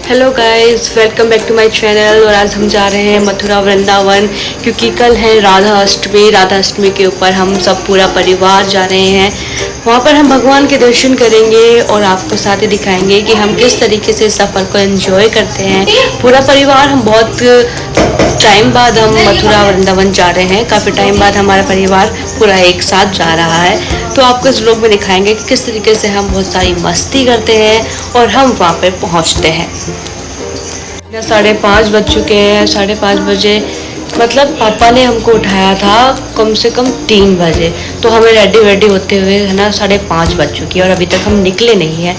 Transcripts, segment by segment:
Hello guys, welcome back to my channel. और आज हम जा रहे हैं मथुरा वृंदावन, क्योंकि कल है राधा अष्टमी। राधा अष्टमी के ऊपर हम सब पूरा परिवार जा रहे हैं। वहाँ पर हम भगवान के दर्शन करेंगे और आपको साथ ही दिखाएंगे कि हम किस तरीके से सफ़र को एंजॉय करते हैं। पूरा परिवार, हम बहुत टाइम बाद हम मथुरा वृंदावन जा रहे हैं। काफ़ी टाइम बाद हमारा परिवार पूरा एक साथ जा रहा है। तो आपको इस व्लॉग में दिखाएंगे कि किस तरीके से हम बहुत सारी मस्ती करते हैं और हम वहाँ पर पहुँचते हैं। 5:30 बज चुके हैं। 5:30 बजे मतलब पापा ने हमको उठाया था कम से कम 3 बजे। तो हमें रेडी होते हुए है ना 5:30 बज चुकी है और अभी तक हम निकले नहीं हैं।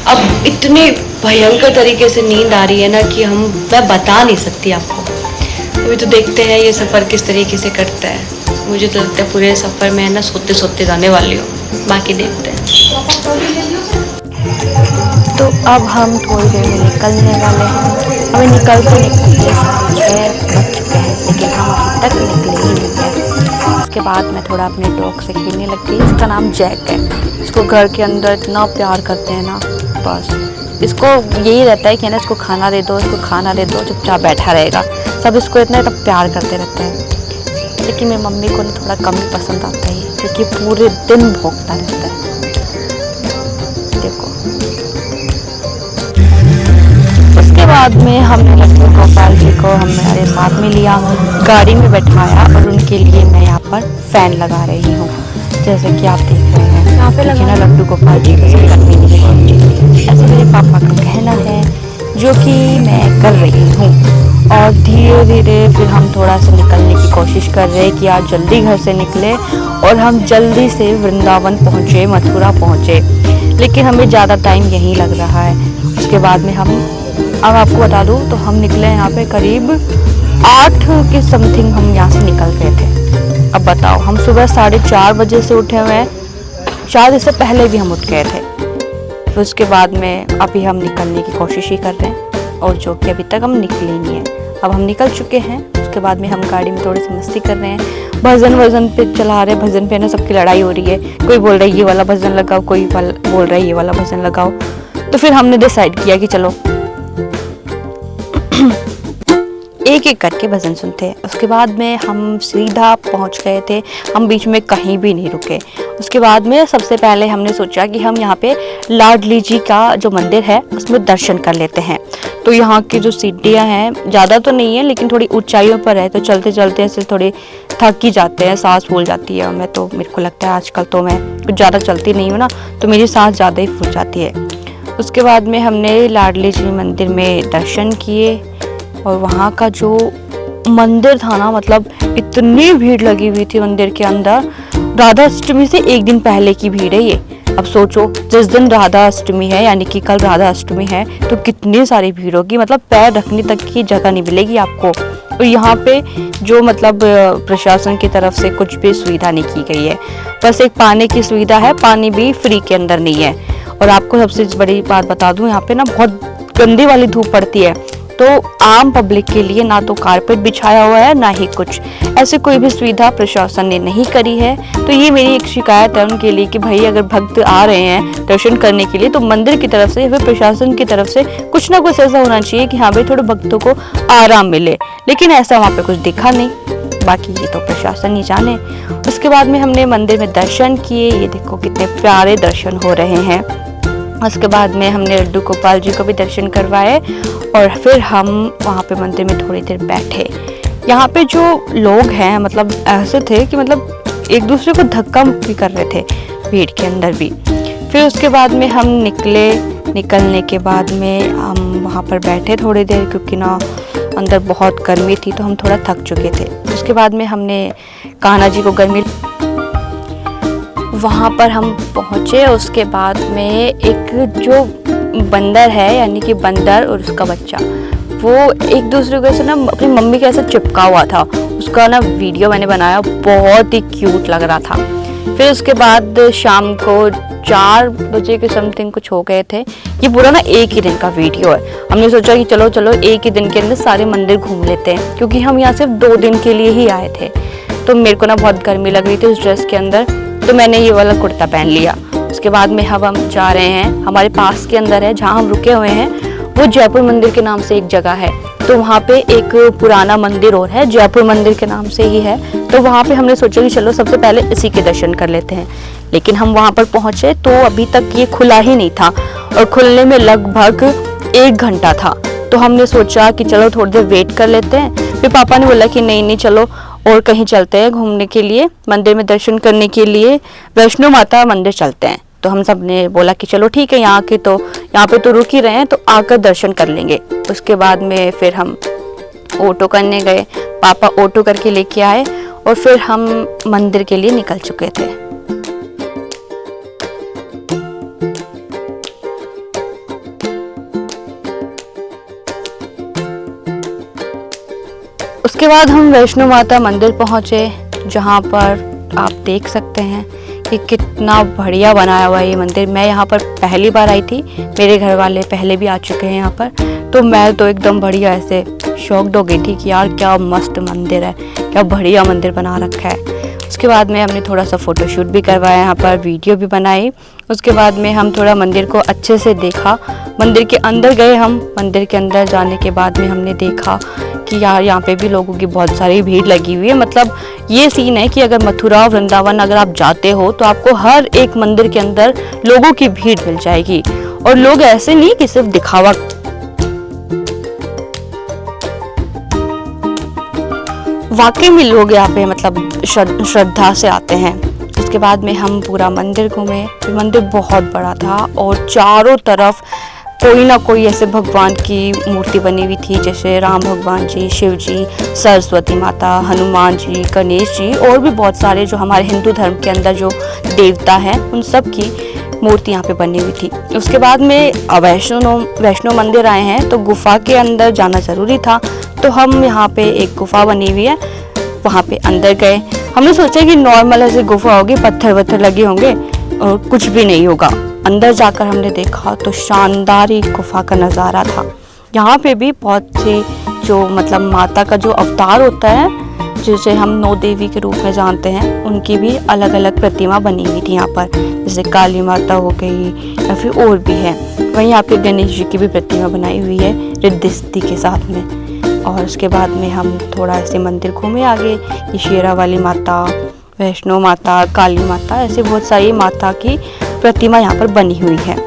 अब इतने भयंकर तरीके से नींद आ रही है ना कि मैं बता नहीं सकती आपको। अभी तो देखते हैं ये सफ़र किस तरीके से कटता है। मुझे तो लगता है पूरे सफ़र में है ना सोते सोते जाने वाली हूँ। बाकी देखते हैं। तो अब हम थोड़ी देर में निकलने वाले हैं। हमें निकलते 6 बज चुके हैं, लेकिन हम अभी तक निकले ही नहीं हैं। उसके बाद मैं थोड़ा अपने डॉग से खेलने लग गई। इसका नाम जैक है। इसको घर के अंदर इतना प्यार करते हैं ना, बस इसको यही रहता है कि ना इसको खाना दे दो, इसको खाना दे दो, चुपचाप बैठा रहेगा। सब इसको इतना प्यार करते रहते हैं। लेकिन मेरी मम्मी को ना थोड़ा कम ही पसंद आता है, क्योंकि पूरे दिन भौंकता रहता है। देखो, उसके बाद में हमने लक्ष्मी गोपाल जी को हमारे साथ में लिया, गाड़ी में बैठाया और उनके लिए मैं यहाँ पर फैन लगा रही हूँ। जैसे कि आप देख रहे हैं यहाँ पे लगा लड्डू गोपाल जी को गर्मी नहीं होगी, ऐसे मेरे पापा का कहना है, जो कि मैं कर रही हूँ। और धीरे धीरे फिर हम थोड़ा सा निकलने की कोशिश कर रहे हैं कि आज जल्दी घर से निकले और हम जल्दी से वृंदावन पहुँचे, मथुरा पहुँचे। लेकिन हमें ज़्यादा टाइम यहीं लग रहा है। उसके बाद में अब आपको बता दूँ तो हम निकले यहाँ पे करीब 8 के समथिंग हम यहाँ से निकल गए थे। अब बताओ, हम सुबह 4:30 बजे से उठे हुए हैं। शायद इससे पहले भी हम उठ गए थे। फिर उसके बाद में अभी हम निकलने की कोशिश ही कर रहे हैं, और जो कि अभी तक हम निकले ही नहीं हैं। अब हम निकल चुके हैं। उसके बाद में हम गाड़ी में थोड़ी सी मस्ती कर रहे हैं। भजन पे चला रहे हैं। भजन पे ना सबकी लड़ाई हो रही है। कोई बोल रहा है ये वाला भजन लगाओ, कोई बोल रहा है ये वाला भजन लगाओ। तो फिर हमने डिसाइड किया कि चलो एक एक करके भजन सुनते हैं। उसके बाद में हम सीधा पहुंच गए थे। हम बीच में कहीं भी नहीं रुके। उसके बाद में सबसे पहले हमने सोचा कि हम यहाँ पे लाडली जी का जो मंदिर है उसमें दर्शन कर लेते हैं। तो यहाँ की जो सीढ़ियाँ हैं ज़्यादा तो नहीं है, लेकिन थोड़ी ऊंचाइयों पर है, तो चलते चलते ऐसे थोड़े थक ही जाते हैं, सांस फूल जाती है। मैं तो मेरे को लगता है आजकल तो मैं कुछ ज़्यादा चलती नहीं हूँ ना, तो मेरी सांस ज़्यादा ही फूल जाती है। उसके बाद में हमने लाडली जी मंदिर में दर्शन किए, और वहाँ का जो मंदिर था ना, मतलब इतनी भीड़ लगी हुई थी मंदिर के अंदर। राधा अष्टमी से एक दिन पहले की भीड़ है ये। अब सोचो, जिस दिन राधा अष्टमी है, यानी कि कल राधा अष्टमी है, तो कितनी सारी भीड़ होगी। मतलब पैर रखने तक की जगह नहीं मिलेगी आपको। और यहाँ पे जो मतलब प्रशासन की तरफ से कुछ भी सुविधा नहीं की गई है। बस एक पानी की सुविधा है, पानी भी फ्री के अंदर नहीं है। और आपको सबसे बड़ी बात बता दूं, यहाँ पे ना बहुत गंदी वाली धूप पड़ती है। तो आम पब्लिक के लिए ना तो कारपेट बिछाया हुआ है, ना ही कुछ ऐसे कोई भी सुविधा प्रशासन ने नहीं करी है। तो ये मेरी एक शिकायत है उनके लिए कि भाई, अगर भक्त आ रहे हैं दर्शन करने के लिए, तो मंदिर की तरफ से या फिर प्रशासन की तरफ से कुछ ना कुछ ऐसा होना चाहिए कि हाँ भाई, थोड़े भक्तों को आराम मिले। लेकिन ऐसा वहाँ पे कुछ दिखा नहीं। बाकी ये तो प्रशासन ही जाने। उसके बाद में हमने मंदिर में दर्शन किए। ये देखो कितने प्यारे दर्शन हो रहे हैं। उसके बाद में हमने लड्डू गोपाल जी को भी दर्शन करवाए, और फिर हम वहाँ पे मंदिर में थोड़ी देर बैठे। यहाँ पे जो लोग हैं, मतलब ऐसे थे कि मतलब एक दूसरे को धक्का मुक्की कर रहे थे भीड़ के अंदर भी। फिर उसके बाद में हम निकलने के बाद में हम वहाँ पर बैठे थोड़ी देर, क्योंकि ना अंदर बहुत गर्मी थी, तो हम थोड़ा थक चुके थे। उसके बाद में हमने कान्हा जी को गर्मी, वहाँ पर हम पहुँचे। उसके बाद में एक जो बंदर है, यानी कि बंदर और उसका बच्चा, वो एक दूसरे को ऐसे ना अपनी मम्मी के ऐसे चिपका हुआ था। उसका ना वीडियो मैंने बनाया, बहुत ही क्यूट लग रहा था। फिर उसके बाद शाम को 4 बजे के समथिंग कुछ हो गए थे। ये पूरा ना एक ही दिन का वीडियो है। हमने सोचा कि चलो एक ही दिन के अंदर सारे मंदिर घूम लेते हैं, क्योंकि हम यहाँ सिर्फ 2 दिन के लिए ही आए थे। तो मेरे को ना बहुत गर्मी लग रही थी उस ड्रेस के अंदर, तो मैंने ये वाला कुर्ता पहन लिया। उसके बाद में हम जा रहे हैं, हमारे पास के अंदर है जहाँ हम रुके हुए हैं, वो जयपुर मंदिर के नाम से एक जगह है। तो वहाँ पे एक पुराना मंदिर और है, जयपुर मंदिर के नाम से ही है। तो वहाँ पे हमने सोचा कि चलो सबसे पहले इसी के दर्शन कर लेते हैं। लेकिन हम वहाँ पर पहुँचे तो अभी तक ये खुला ही नहीं था और खुलने में लगभग 1 घंटा था। तो हमने सोचा कि चलो थोड़ी देर वेट कर लेते हैं। फिर पापा ने बोला कि नहीं चलो और कहीं चलते हैं घूमने के लिए, मंदिर में दर्शन करने के लिए वैष्णो माता मंदिर चलते हैं। तो हम सब ने बोला कि चलो ठीक है, यहाँ पे तो रुक ही रहे हैं तो आकर दर्शन कर लेंगे। उसके बाद में फिर हम ऑटो करने गए, पापा ऑटो करके लेके आए और फिर हम मंदिर के लिए निकल चुके थे। उसके बाद हम वैष्णो माता मंदिर पहुंचे, जहां पर आप देख सकते हैं कि कितना बढ़िया बनाया हुआ है ये मंदिर। मैं यहाँ पर पहली बार आई थी, मेरे घर वाले पहले भी आ चुके हैं यहाँ पर, तो मैं तो एकदम बढ़िया ऐसे शॉक्ड हो गई थी कि यार क्या मस्त मंदिर है, क्या बढ़िया मंदिर बना रखा है। उसके बाद में हमने थोड़ा सा फ़ोटोशूट भी करवाया, यहाँ पर वीडियो भी बनाई। उसके बाद में हम थोड़ा मंदिर को अच्छे से देखा, मंदिर के अंदर गए हम। मंदिर के अंदर जाने के बाद में हमने देखा कि यार यहाँ पे भी लोगों की बहुत सारी भीड़ लगी हुई है। मतलब ये सीन है कि अगर मथुरा वृंदावन अगर आप जाते हो तो आपको हर एक मंदिर के अंदर लोगों की भीड़ मिल जाएगी। और लोग ऐसे नहीं कि सिर्फ दिखावा, वाकई में लोग यहाँ पे मतलब श्रद्धा से आते हैं। उसके बाद में हम पूरा मंदिर घूमे। मंदिर बहुत बड़ा था और चारों तरफ कोई ना कोई ऐसे भगवान की मूर्ति बनी हुई थी, जैसे राम भगवान जी, शिव जी, सरस्वती माता, हनुमान जी, गणेश जी और भी बहुत सारे जो हमारे हिंदू धर्म के अंदर जो देवता हैं उन सब की मूर्ति यहाँ पे बनी हुई थी। उसके बाद में वैष्णो मंदिर आए हैं तो गुफा के अंदर जाना ज़रूरी था। तो हम यहाँ पे एक गुफा बनी हुई है, वहाँ पे अंदर गए। हमने सोचा कि नॉर्मल ऐसे गुफा होगी, पत्थर वत्थर लगे होंगे और कुछ भी नहीं होगा। अंदर जाकर हमने देखा तो शानदार ही गुफा का नज़ारा था। यहाँ पे भी बहुत सी जो मतलब माता का जो अवतार होता है, जिसे हम 9 देवी के रूप में जानते हैं, उनकी भी अलग अलग प्रतिमा बनी हुई थी यहाँ पर, जैसे काली माता हो गई या फिर और भी है। वहीं यहाँ पे गणेश जी की भी प्रतिमा बनाई हुई है रिद्धि सिद्धि के साथ में। और उसके बाद में हम थोड़ा ऐसे मंदिर घूमे आगे, ये शेरा वाली माता, वैष्णो माता, काली माता, ऐसे बहुत सारी माता की प्रतिमा यहाँ पर बनी हुई है।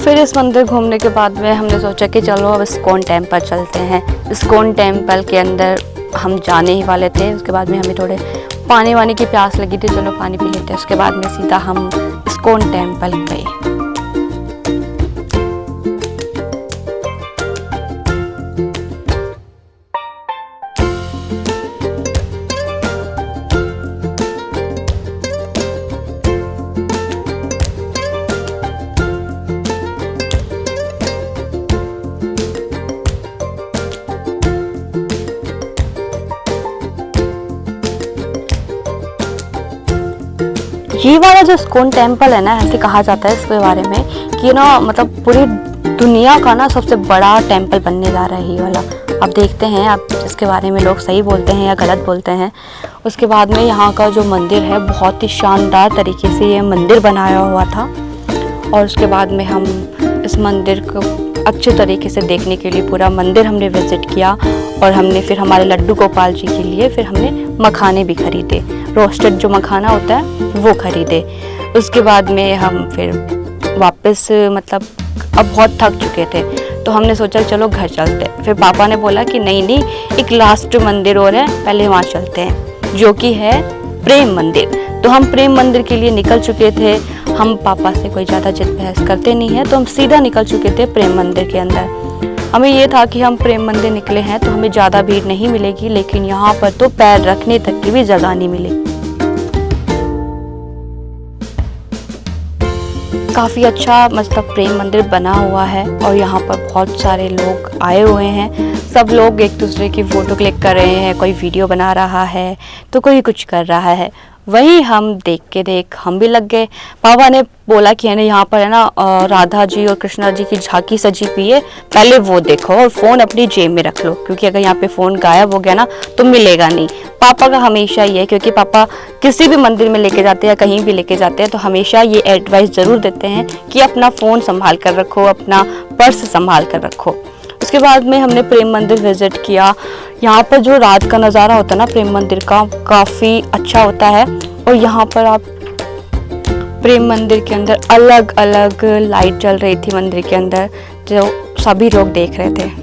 फिर इस मंदिर घूमने के बाद में हमने सोचा कि चलो अब इस्कॉन टेम्पल चलते हैं। इस्कॉन टेम्पल के अंदर हम जाने ही वाले थे। उसके बाद में हमें थोड़े पानी वानी की प्यास लगी थी, चलो पानी पी लेते हैं। उसके बाद में सीधा हम इस्कॉन टेम्पल गए। ये वाला जो इस्कॉन टेम्पल है ना, ऐसे कहा जाता है इसके बारे में कि ना मतलब पूरी दुनिया का ना सबसे बड़ा टेम्पल बनने जा रहा है ये वाला। अब देखते हैं अब इसके बारे में लोग सही बोलते हैं या गलत बोलते हैं। उसके बाद में यहाँ का जो मंदिर है बहुत ही शानदार तरीके से ये मंदिर बनाया हुआ था। और उसके बाद में हम इस मंदिर को अच्छे तरीके से देखने के लिए पूरा मंदिर हमने विज़िट किया। और हमने फिर हमारे लड्डू गोपाल जी के लिए फिर हमने मखाने भी खरीदे, रोस्टेड जो मखाना होता है वो खरीदे। उसके बाद में हम फिर वापस मतलब अब बहुत थक चुके थे तो हमने सोचा चलो घर चलते। फिर पापा ने बोला कि नहीं एक लास्ट मंदिर और है, पहले वहाँ चलते हैं, जो कि है प्रेम मंदिर। तो हम प्रेम मंदिर के लिए निकल चुके थे। हम पापा से कोई ज़्यादा जिद बहस करते नहीं है तो हम सीधा निकल चुके थे प्रेम मंदिर के अंदर। हमें ये था कि हम प्रेम मंदिर निकले हैं तो हमें ज़्यादा भीड़ नहीं मिलेगी, लेकिन यहाँ पर तो पैर रखने तक की भी जगह नहीं मिली। काफ़ी अच्छा मतलब प्रेम मंदिर बना हुआ है और यहाँ पर बहुत सारे लोग आए हुए हैं। सब लोग एक दूसरे की फ़ोटो क्लिक कर रहे हैं, कोई वीडियो बना रहा है तो कोई कुछ कर रहा है। वहीं हम देख हम भी लग गए। पापा ने बोला कि है ना यहाँ पर है ना राधा जी और कृष्णा जी की झांकी सजी हुई है, पहले वो देखो और फ़ोन अपनी जेब में रख लो, क्योंकि अगर यहाँ पे फ़ोन गायब हो गया ना तो मिलेगा नहीं। पापा का हमेशा ये है, क्योंकि पापा किसी भी मंदिर में लेके जाते हैं या कहीं भी लेके जाते हैं तो हमेशा ये एडवाइस ज़रूर देते हैं कि अपना फ़ोन संभाल कर रखो, अपना पर्स संभाल कर रखो। उसके बाद में हमने प्रेम मंदिर विज़िट किया। यहाँ पर जो रात का नज़ारा होता है ना प्रेम मंदिर का, काफ़ी अच्छा होता है। और यहाँ पर आप प्रेम मंदिर के अंदर अलग अलग लाइट जल रही थी मंदिर के अंदर, जो सभी लोग देख रहे थे।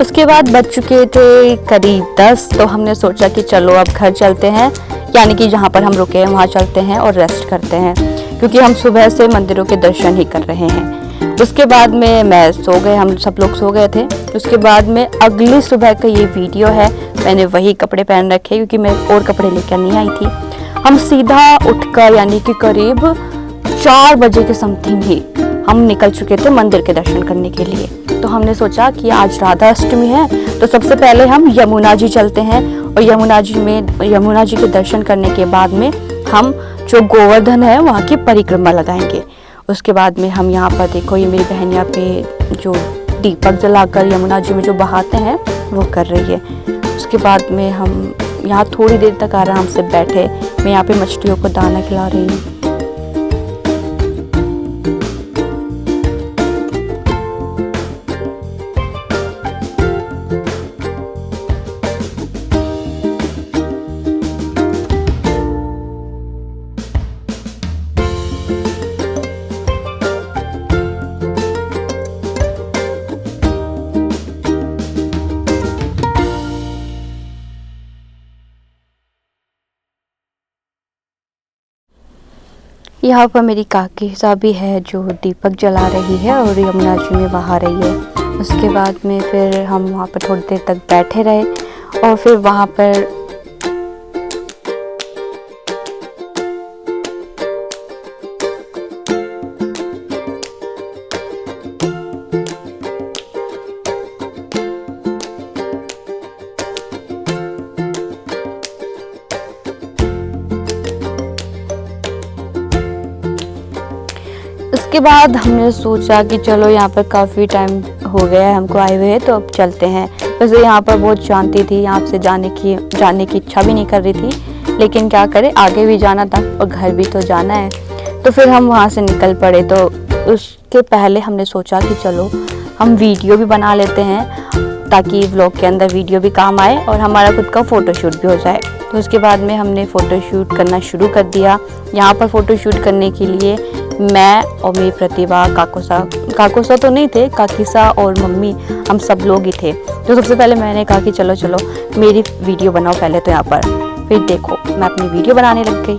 उसके बाद बज चुके थे करीब 10, तो हमने सोचा कि चलो अब घर चलते हैं, यानी कि जहाँ पर हम रुके हैं वहाँ चलते हैं और रेस्ट करते हैं, क्योंकि हम सुबह से मंदिरों के दर्शन ही कर रहे हैं। उसके बाद में मैं सो गए, हम सब लोग सो गए थे। उसके बाद में अगली सुबह का ये वीडियो है, मैंने वही कपड़े पहन रखे क्योंकि मैं और कपड़े लेकर नहीं आई थी। हम सीधा उठकर यानी कि करीब 4 बजे के समथिंग ही हम निकल चुके थे मंदिर के दर्शन करने के लिए। तो हमने सोचा कि आज राधा अष्टमी है तो सबसे पहले हम यमुना जी चलते हैं और यमुना जी के दर्शन करने के बाद में हम जो गोवर्धन है वहाँ की परिक्रमा लगाएंगे। उसके बाद में हम यहाँ पर देखो, ये मेरी बहन यहाँ पे जो दीपक जलाकर यमुना जी में जो बहाते हैं वो कर रही है। उसके बाद में हम यहाँ थोड़ी देर तक आराम से बैठे, मैं यहाँ पे मछलियों को दाना खिला रही हूँ। यहाँ पर मेरी काकी साहबी है जो दीपक जला रही है और यमुना जी में बहा रही है। उसके बाद में फिर हम वहाँ पर थोड़ी देर तक बैठे रहे और फिर वहाँ पर उसके बाद हमने सोचा कि चलो यहाँ पर काफ़ी टाइम हो गया है हमको आए हुए हैं तो अब चलते हैं। वैसे यहाँ पर बहुत शांति थी, यहाँ से जाने की इच्छा भी नहीं कर रही थी, लेकिन क्या करें, आगे भी जाना था और घर भी तो जाना है। तो फिर हम वहाँ से निकल पड़े। तो उसके पहले हमने सोचा कि चलो हम वीडियो भी बना लेते हैं ताकि व्लॉग के अंदर वीडियो भी काम आए और हमारा खुद का फ़ोटोशूट भी हो जाए। तो उसके बाद में हमने फ़ोटोशूट करना शुरू कर दिया। यहाँ पर फ़ोटोशूट करने के लिए मैं और मेरी प्रतिभा, काकोसा तो नहीं थे, काकीसा और मम्मी, हम सब लोग ही थे। तो सबसे पहले मैंने कहा कि चलो चलो मेरी वीडियो बनाओ पहले तो यहाँ पर। फिर देखो मैं अपनी वीडियो बनाने लग गई।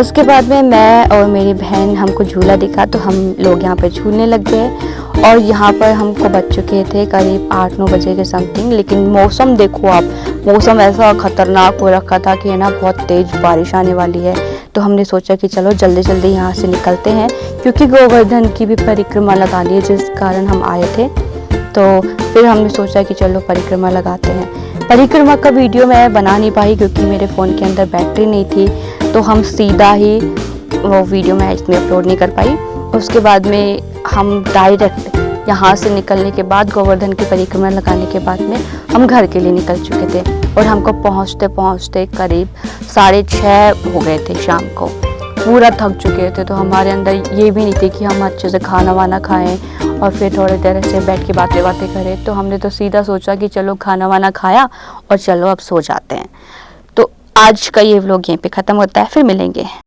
उसके बाद में मैं और मेरी बहन, हमको झूला दिखा तो हम लोग यहाँ पे झूलने लग गए। और यहाँ पर हमको बज चुके थे करीब 8-9 बजे के समथिंग। लेकिन मौसम देखो आप, मौसम ऐसा ख़तरनाक हो रखा था कि है ना बहुत तेज़ बारिश आने वाली है। तो हमने सोचा कि चलो जल्दी जल्दी यहाँ से निकलते हैं, क्योंकि गोवर्धन की भी परिक्रमा लगानी है जिस कारण हम आए थे। तो फिर हमने सोचा कि चलो परिक्रमा लगाते हैं। परिक्रमा का वीडियो मैं बना नहीं पाई क्योंकि मेरे फ़ोन के अंदर बैटरी नहीं थी, तो हम सीधा ही वो वीडियो मैं इसमें अपलोड नहीं कर पाई। उसके बाद में हम डायरेक्ट यहाँ से निकलने के बाद, गोवर्धन की परिक्रमा लगाने के बाद में हम घर के लिए निकल चुके थे। और हमको पहुँचते पहुँचते करीब 6:30 हो गए थे शाम को। पूरा थक चुके थे, तो हमारे अंदर ये भी नहीं थी कि हम अच्छे से खाना वाना खाएं और फिर थोड़ी देर से बैठ के बातें करें। तो हमने तो सीधा सोचा कि चलो खाना वाना खाया और चलो अब सो जाते हैं। तो आज का ये व्लॉग यहीं पे ख़त्म होता है, फिर मिलेंगे।